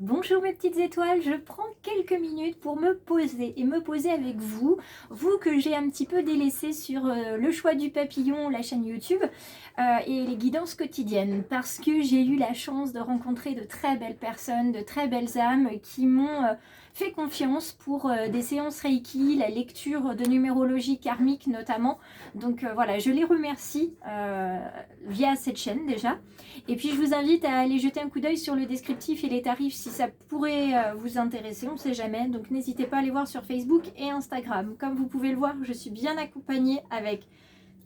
Bonjour mes petites étoiles, je prends quelques minutes pour me poser et me poser avec vous, vous que j'ai un petit peu délaissé sur le choix du papillon, la chaîne YouTube et les guidances quotidiennes parce que j'ai eu la chance de rencontrer de très belles personnes, de très belles âmes qui m'ont fait confiance pour des séances Reiki, la lecture de numérologie karmique notamment. Donc voilà, je les remercie via cette chaîne déjà. Et puis je vous invite à aller jeter un coup d'œil sur le descriptif et les tarifs si ça pourrait vous intéresser, on ne sait jamais. Donc n'hésitez pas à aller voir sur Facebook et Instagram. Comme vous pouvez le voir, je suis bien accompagnée avec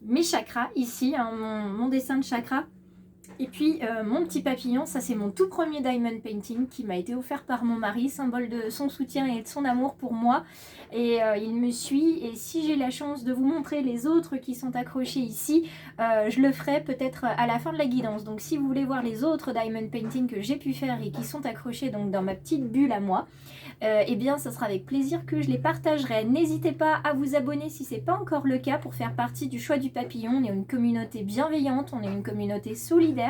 mes chakras ici, hein, mon dessin de chakras. Et puis mon petit papillon, ça c'est mon tout premier diamond painting qui m'a été offert par mon mari, symbole de son soutien et de son amour pour moi. Et il me suit, et si j'ai la chance de vous montrer les autres qui sont accrochés ici, je le ferai peut-être à la fin de la guidance. Donc si vous voulez voir les autres diamond painting que j'ai pu faire et qui sont accrochés donc dans ma petite bulle à moi, eh bien ça sera avec plaisir que je les partagerai. N'hésitez pas à vous abonner si ce n'est pas encore le cas pour faire partie du choix du papillon. On est une communauté bienveillante, on est une communauté solidaire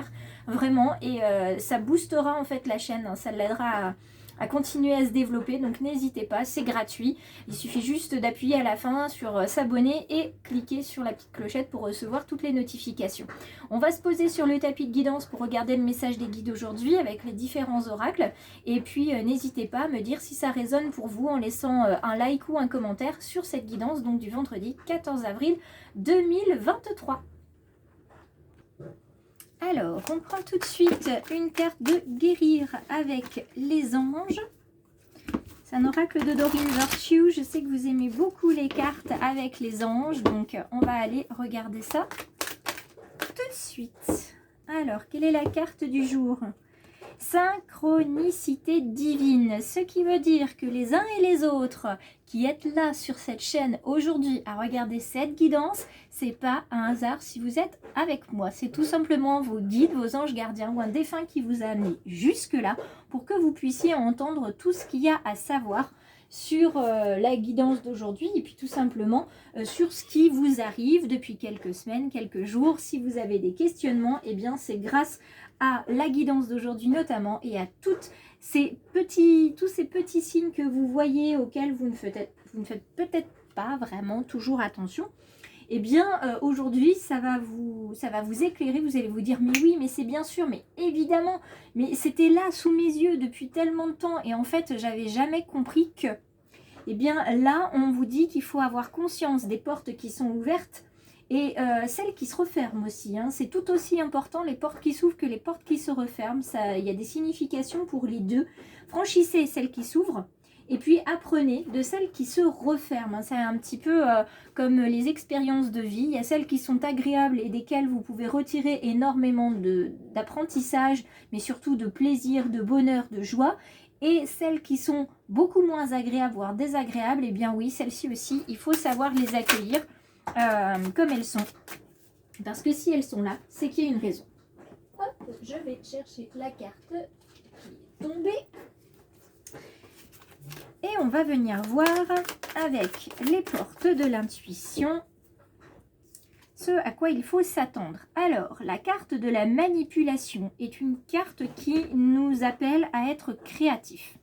vraiment, et ça boostera en fait la chaîne, hein, ça l'aidera à continuer à se développer, donc n'hésitez pas, c'est gratuit, il suffit juste d'appuyer à la fin sur s'abonner et cliquer sur la petite clochette pour recevoir toutes les notifications. On va se poser sur le tapis de guidance pour regarder le message des guides aujourd'hui avec les différents oracles, et puis n'hésitez pas à me dire si ça résonne pour vous en laissant un like ou un commentaire sur cette guidance donc du vendredi 14 avril 2023. Alors, on prend tout de suite une carte de guérir avec les anges. C'est un oracle de Doreen Virtue. Je sais que vous aimez beaucoup les cartes avec les anges, donc on va aller regarder ça tout de suite. Alors, quelle est la carte du jour ? Synchronicité divine, ce qui veut dire que les uns et les autres qui êtes là sur cette chaîne aujourd'hui à regarder cette guidance, c'est pas un hasard si vous êtes avec moi, c'est tout simplement vos guides, vos anges gardiens ou un défunt qui vous a amené jusque là pour que vous puissiez entendre tout ce qu'il y a à savoir sur la guidance d'aujourd'hui et puis tout simplement sur ce qui vous arrive depuis quelques semaines, quelques jours. Si vous avez des questionnements, eh bien c'est grâce à la guidance d'aujourd'hui notamment et à tous ces petits signes que vous voyez auxquels vous ne faites peut-être pas vraiment toujours attention. Eh bien aujourd'hui ça va vous éclairer, vous allez vous dire mais oui, mais c'est bien sûr, mais évidemment, mais c'était là sous mes yeux depuis tellement de temps et en fait j'avais jamais compris que. Eh bien là on vous dit qu'il faut avoir conscience des portes qui sont ouvertes et celles qui se referment aussi, hein. C'est tout aussi important les portes qui s'ouvrent que les portes qui se referment, il y a des significations pour les deux. Franchissez celles qui s'ouvrent et puis apprenez de celles qui se referment, hein. C'est un petit peu comme les expériences de vie, il y a celles qui sont agréables et desquelles vous pouvez retirer énormément d'apprentissage, mais surtout de plaisir, de bonheur, de joie. Et celles qui sont beaucoup moins agréables, voire désagréables, eh bien oui, celles-ci aussi, il faut savoir les accueillir comme elles sont. Parce que si elles sont là, c'est qu'il y a une raison. Hop, je vais chercher la carte qui est tombée. Et on va venir voir avec les portes de l'intuition ce à quoi il faut s'attendre. Alors, la carte de la manipulation est une carte qui nous appelle à être créatifs,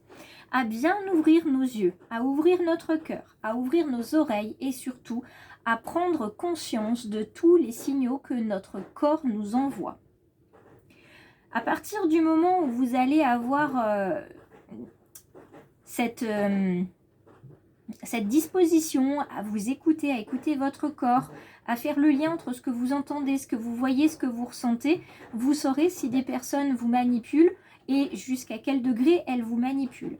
à bien ouvrir nos yeux, à ouvrir notre cœur, à ouvrir nos oreilles et surtout à prendre conscience de tous les signaux que notre corps nous envoie. À partir du moment où vous allez avoir cette disposition à vous écouter, à écouter votre corps, à faire le lien entre ce que vous entendez, ce que vous voyez, ce que vous ressentez, vous saurez si des personnes vous manipulent et jusqu'à quel degré elles vous manipulent.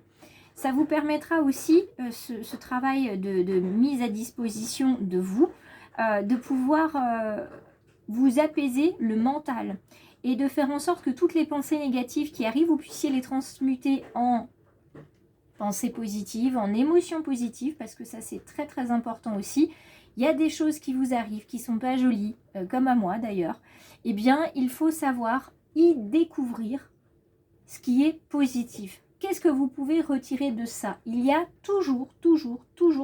Ça vous permettra aussi, ce travail de mise à disposition de vous, de pouvoir vous apaiser le mental et de faire en sorte que toutes les pensées négatives qui arrivent, vous puissiez les transmuter en pensées positives, en émotions positives, parce que ça c'est très très important aussi. Il y a des choses qui vous arrivent qui sont pas jolies, comme à moi d'ailleurs. Eh bien, il faut savoir y découvrir ce qui est positif. Qu'est-ce que vous pouvez retirer de ça? Il y a toujours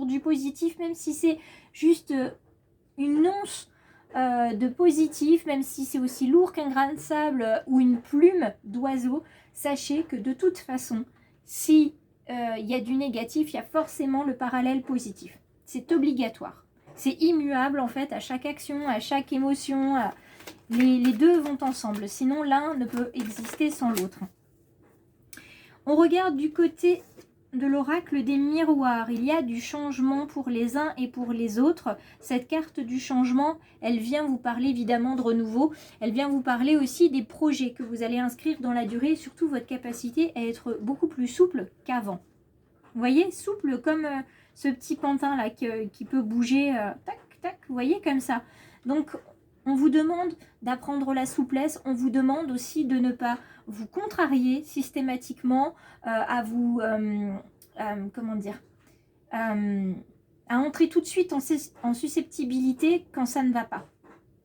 du positif, même si c'est juste une once de positif, même si c'est aussi lourd qu'un grain de sable ou une plume d'oiseau. Sachez que de toute façon, Si il y a du négatif, il y a forcément le parallèle positif. C'est obligatoire. C'est immuable en fait à chaque action, à chaque émotion. Les deux vont ensemble. Sinon, l'un ne peut exister sans l'autre. On regarde du côté de l'oracle des miroirs. Il y a du changement pour les uns et pour les autres. Cette carte du changement, elle vient vous parler évidemment de renouveau. Elle vient vous parler aussi des projets que vous allez inscrire dans la durée et surtout votre capacité à être beaucoup plus souple qu'avant. Vous voyez, souple comme ce petit pantin là qui peut bouger, tac, tac, vous voyez, comme ça. Donc, on vous demande d'apprendre la souplesse, on vous demande aussi de ne pas vous contrarier systématiquement, à vous, comment dire, à entrer tout de suite en susceptibilité quand ça ne va pas,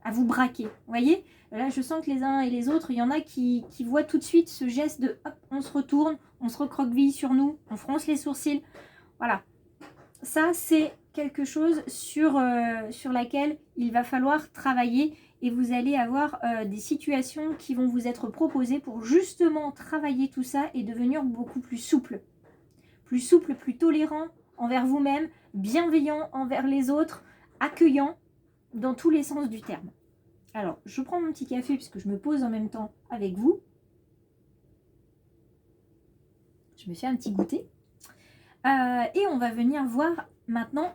à vous braquer. Vous voyez, là je sens que les uns et les autres, il y en a qui voient tout de suite ce geste de hop, on se retourne, on se recroqueville sur nous, on fronce les sourcils. Voilà, ça c'est quelque chose sur laquelle il va falloir travailler et vous allez avoir des situations qui vont vous être proposées pour justement travailler tout ça et devenir beaucoup plus souple, plus tolérant envers vous-même, bienveillant envers les autres, accueillant dans tous les sens du terme. Alors, je prends mon petit café puisque je me pose en même temps avec vous. Je me fais un petit goûter. Et on va venir voir maintenant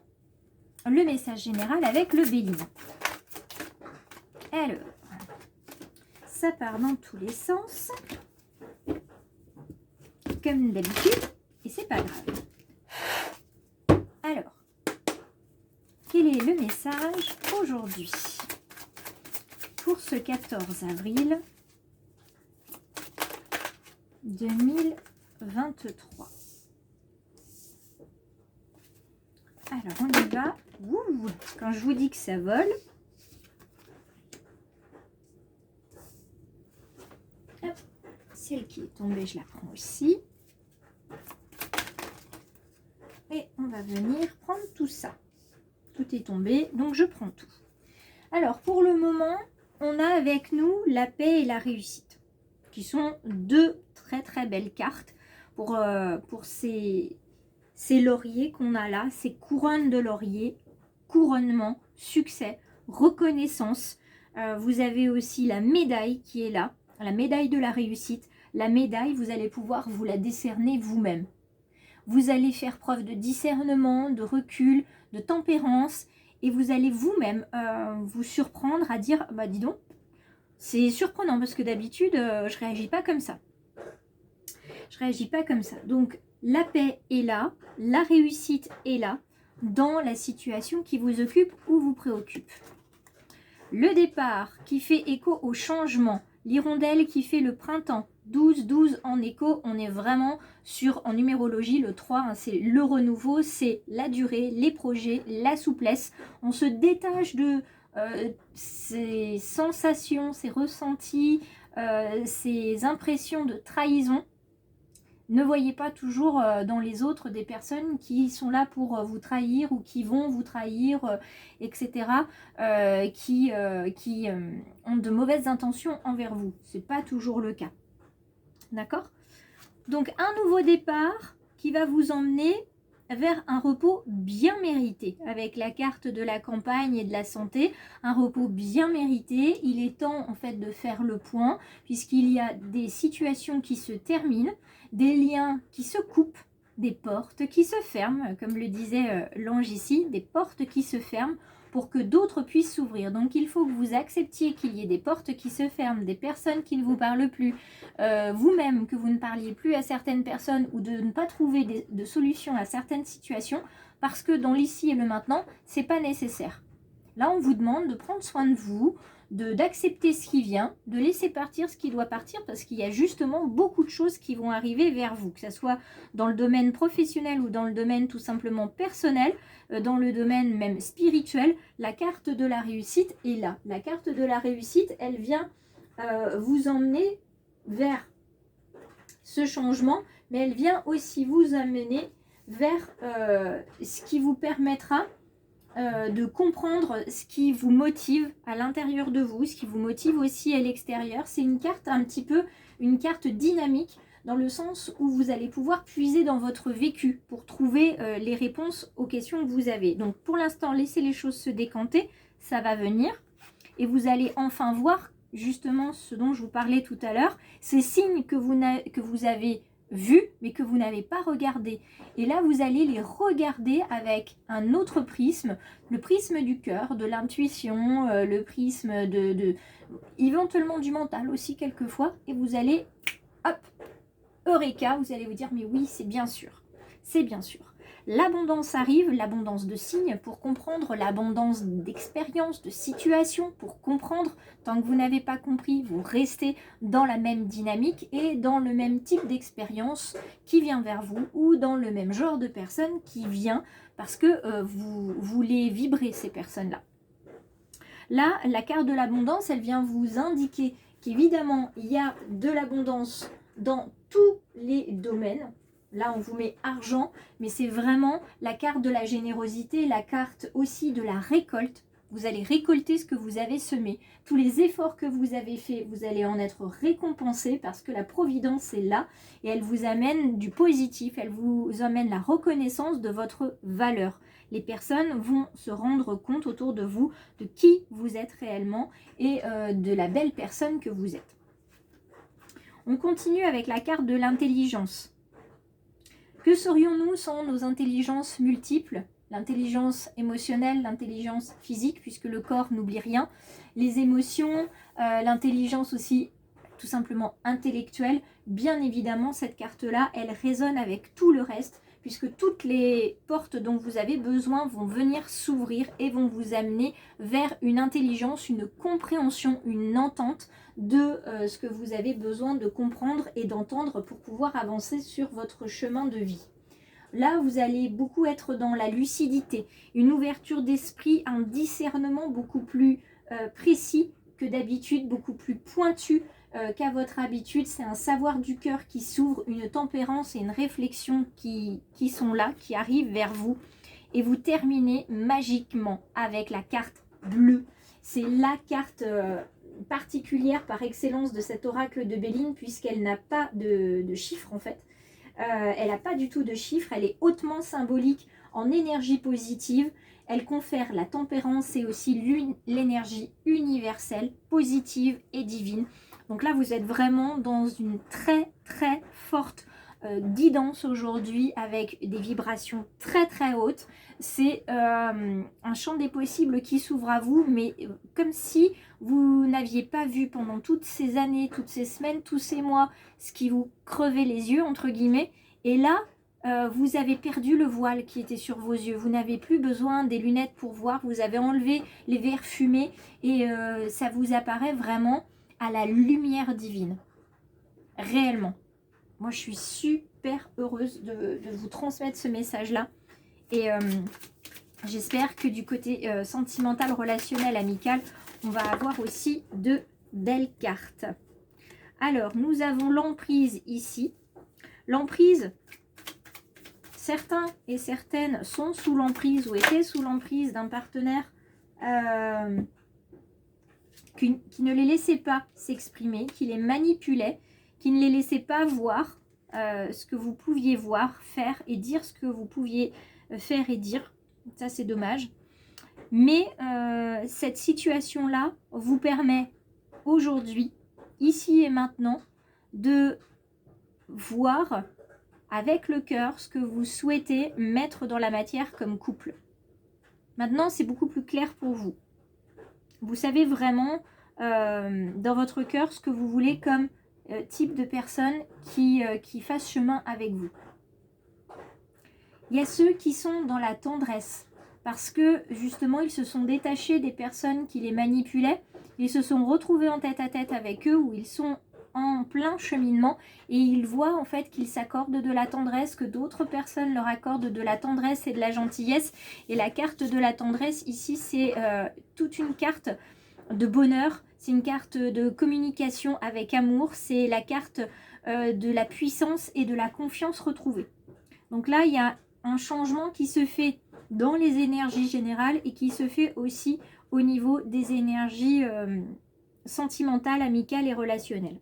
le message général avec le Bélier. Alors, ça part dans tous les sens, comme d'habitude, et c'est pas grave. Alors, quel est le message aujourd'hui pour ce 14 avril 2023? Alors, on y va. Ouh, quand je vous dis que ça vole. Hop, celle qui est tombée, je la prends aussi. Et on va venir prendre tout ça. Tout est tombé, donc je prends tout. Alors, pour le moment, on a avec nous la paix et la réussite, qui sont deux très très belles cartes pour ces lauriers qu'on a là, ces couronnes de laurier, couronnement, succès, reconnaissance. Vous avez aussi la médaille qui est là, la médaille de la réussite. La médaille, vous allez pouvoir vous la décerner vous-même. Vous allez faire preuve de discernement, de recul, de tempérance et vous allez vous-même vous surprendre à dire, bah dis donc, c'est surprenant parce que d'habitude, je réagis pas comme ça. Je réagis pas comme ça. Donc, la paix est là, la réussite est là, dans la situation qui vous occupe ou vous préoccupe. Le départ qui fait écho au changement, l'hirondelle qui fait le printemps, 12-12 en écho, on est vraiment sur, en numérologie, le 3, hein, c'est le renouveau, c'est la durée, les projets, la souplesse. On se détache de ces sensations, ces ressentis, ces impressions de trahison. Ne voyez pas toujours dans les autres des personnes qui sont là pour vous trahir ou qui vont vous trahir, etc. Qui ont de mauvaises intentions envers vous. Ce n'est pas toujours le cas. D'accord? Donc un nouveau départ qui va vous emmener vers un repos bien mérité. Avec la carte de la campagne et de la santé, un repos bien mérité. Il est temps en fait de faire le point puisqu'il y a des situations qui se terminent, des liens qui se coupent, des portes qui se ferment, comme le disait l'ange ici, des portes qui se ferment pour que d'autres puissent s'ouvrir. Donc il faut que vous acceptiez qu'il y ait des portes qui se ferment, des personnes qui ne vous parlent plus, vous-même que vous ne parliez plus à certaines personnes ou de ne pas trouver de solution à certaines situations parce que dans l'ici et le maintenant, c'est pas nécessaire. Là, on vous demande de prendre soin de vous, d'accepter ce qui vient, de laisser partir ce qui doit partir parce qu'il y a justement beaucoup de choses qui vont arriver vers vous, que ce soit dans le domaine professionnel ou dans le domaine tout simplement personnel, dans le domaine même spirituel. La carte de la réussite est là. La carte de la réussite, elle vient vous emmener vers ce changement, mais elle vient aussi vous amener vers ce qui vous permettra de comprendre ce qui vous motive à l'intérieur de vous, ce qui vous motive aussi à l'extérieur. C'est une carte un petit peu, une carte dynamique dans le sens où vous allez pouvoir puiser dans votre vécu pour trouver les réponses aux questions que vous avez. Donc pour l'instant, laissez les choses se décanter, ça va venir. Et vous allez enfin voir justement ce dont je vous parlais tout à l'heure, ces signes que vous avez vus, mais que vous n'avez pas regardés. Et là, vous allez les regarder avec un autre prisme, le prisme du cœur, de l'intuition, le prisme éventuellement du mental aussi quelquefois. Et vous allez, hop, Eureka, vous allez vous dire, mais oui, c'est bien sûr. C'est bien sûr. L'abondance arrive, l'abondance de signes, pour comprendre l'abondance d'expériences, de situations, pour comprendre, tant que vous n'avez pas compris, vous restez dans la même dynamique et dans le même type d'expérience qui vient vers vous, ou dans le même genre de personne qui vient, parce que vous voulez vibrer ces personnes-là. Là, la carte de l'abondance, elle vient vous indiquer qu'évidemment, il y a de l'abondance dans tous les domaines. Là, on vous met argent, mais c'est vraiment la carte de la générosité, la carte aussi de la récolte. Vous allez récolter ce que vous avez semé. Tous les efforts que vous avez faits, vous allez en être récompensé parce que la providence est là et elle vous amène du positif, elle vous amène la reconnaissance de votre valeur. Les personnes vont se rendre compte autour de vous de qui vous êtes réellement et de la belle personne que vous êtes. On continue avec la carte de l'intelligence. Que serions-nous sans nos intelligences multiples? L'intelligence émotionnelle, l'intelligence physique, puisque le corps n'oublie rien, les émotions, l'intelligence aussi tout simplement intellectuelle. Bien évidemment, cette carte-là, elle résonne avec tout le reste, puisque toutes les portes dont vous avez besoin vont venir s'ouvrir et vont vous amener vers une intelligence, une compréhension, une entente de ce que vous avez besoin de comprendre et d'entendre pour pouvoir avancer sur votre chemin de vie. Là, vous allez beaucoup être dans la lucidité, une ouverture d'esprit, un discernement beaucoup plus précis que d'habitude, beaucoup plus pointu qu'à votre habitude. C'est un savoir du cœur qui s'ouvre, une tempérance et une réflexion qui sont là, qui arrivent vers vous. Et vous terminez magiquement avec la carte bleue. C'est la carte particulière par excellence de cet oracle de Béline, puisqu'elle n'a pas de chiffres en fait. Elle n'a pas du tout de chiffres, elle est hautement symbolique en énergie positive. Elle confère la tempérance et aussi l'énergie universelle, positive et divine. Donc là, vous êtes vraiment dans une très très forte guidance aujourd'hui avec des vibrations très très hautes. C'est un champ des possibles qui s'ouvre à vous, mais comme si vous n'aviez pas vu pendant toutes ces années, toutes ces semaines, tous ces mois, ce qui vous crevait les yeux, entre guillemets. Et là, vous avez perdu le voile qui était sur vos yeux. Vous n'avez plus besoin des lunettes pour voir. Vous avez enlevé les verres fumés et ça vous apparaît vraiment à la lumière divine. Réellement. Moi, je suis super heureuse de vous transmettre ce message-là. Et j'espère que du côté sentimental, relationnel, amical, on va avoir aussi de belles cartes. Alors, nous avons l'emprise ici. L'emprise, certains et certaines sont sous l'emprise ou étaient sous l'emprise d'un partenaire qui ne les laissait pas s'exprimer, qui les manipulait, qui ne les laissait pas voir ce que vous pouviez voir, faire et dire ce que vous pouviez faire et dire. Ça, c'est dommage. Mais cette situation-là vous permet aujourd'hui, ici et maintenant, de voir avec le cœur ce que vous souhaitez mettre dans la matière comme couple. Maintenant, c'est beaucoup plus clair pour vous. Vous savez vraiment dans votre cœur ce que vous voulez comme type de personne qui fasse chemin avec vous. Il y a ceux qui sont dans la tendresse parce que justement ils se sont détachés des personnes qui les manipulaient. Ils se sont retrouvés en tête-à-tête avec eux où ils sont en plein cheminement et ils voient en fait qu'ils s'accordent de la tendresse, que d'autres personnes leur accordent de la tendresse et de la gentillesse. Et la carte de la tendresse ici, c'est toute une carte de bonheur, c'est une carte de communication avec amour, c'est la carte de la puissance et de la confiance retrouvée. Donc là, il y a un changement qui se fait dans les énergies générales et qui se fait aussi au niveau des énergies sentimentales, amicales et relationnelles.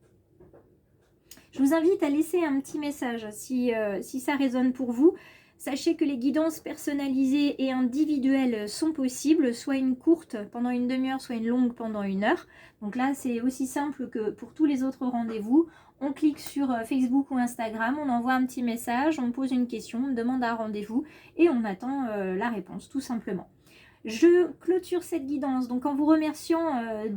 Je vous invite à laisser un petit message si ça résonne pour vous. Sachez que les guidances personnalisées et individuelles sont possibles, soit une courte pendant une demi-heure, soit une longue pendant 1 heure. Donc là, c'est aussi simple que pour tous les autres rendez-vous. On clique sur Facebook ou Instagram, on envoie un petit message, on pose une question, on demande un rendez-vous et on attend la réponse, tout simplement. Je clôture cette guidance donc en vous remerciant